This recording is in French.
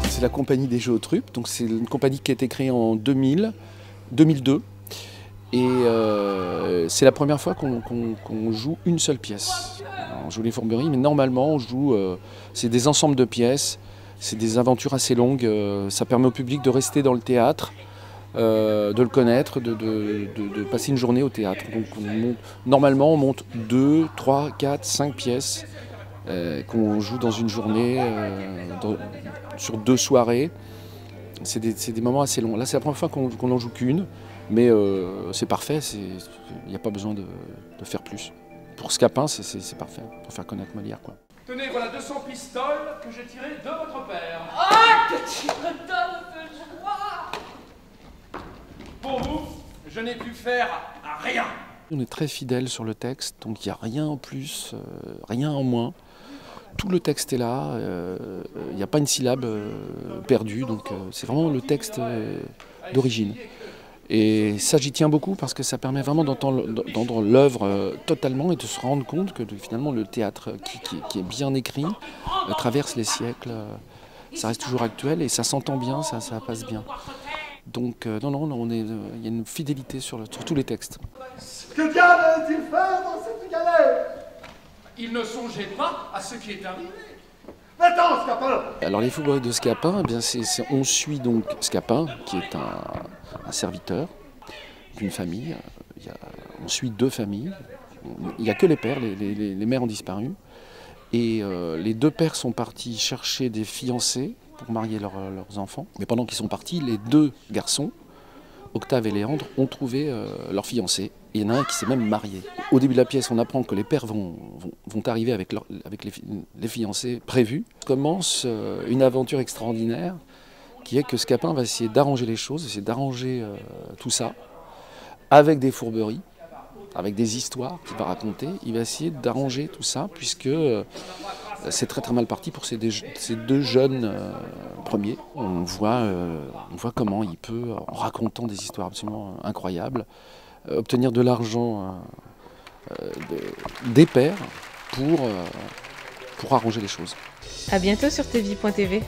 C'est la compagnie des Géotrups, donc c'est une compagnie qui a été créée en 2002. Et c'est la première fois qu'on joue une seule pièce. On joue les Fourberies, mais normalement on joue, c'est des ensembles de pièces, c'est des aventures assez longues, ça permet au public de rester dans le théâtre, de le connaître, de passer une journée au théâtre. Donc normalement on monte 2, 3, 4, 5 pièces qu'on joue dans une journée, sur 2 soirées. C'est des moments assez longs. Là c'est la première fois qu'on n'en joue qu'une. Mais c'est parfait, il n'y a pas besoin de faire plus. Pour Scapin, c'est parfait, pour faire connaître Molière, quoi. Tenez, voilà 200 pistoles que j'ai tirées de votre père. Ah, que tu me donnes de joie! Pour vous, je n'ai pu faire rien. On est très fidèle sur le texte, donc il n'y a rien en plus, rien en moins. Tout le texte est là, il n'y a pas une syllabe perdue, donc c'est vraiment le texte d'origine. Et ça, j'y tiens beaucoup parce que ça permet vraiment d'entendre l'œuvre totalement et de se rendre compte que finalement le théâtre qui est bien écrit traverse les siècles, ça reste toujours actuel et ça s'entend bien, ça passe bien. Donc non, il y a une fidélité sur tous les textes. Que diable a-t-il fait dans cette galère? Il ne songeait pas à ce qui est arrivé. Va-t'en, Scapin! Alors les Fourberies de Scapin, eh bien, on suit donc Scapin, qui est un serviteur d'une famille. On suit 2 familles. Il n'y a que les pères, les mères ont disparu. Et les 2 pères sont partis chercher des fiancés pour marier leurs enfants. Mais pendant qu'ils sont partis, les 2 garçons, Octave et Léandre, ont trouvé leur fiancé. Et il y en a un qui s'est même marié. Au début de la pièce, on apprend que les pères vont arriver avec les fiancés prévus. Commence une aventure extraordinaire qui est que Scapin va essayer d'arranger les choses, essayer d'arranger tout ça avec des fourberies, avec des histoires qu'il va raconter. Il va essayer d'arranger tout ça puisque c'est très mal parti pour ces 2 jeunes premiers. On voit comment il peut, en racontant des histoires absolument incroyables, obtenir de l'argent des pères pour arranger les choses. À bientôt sur tvie.tv.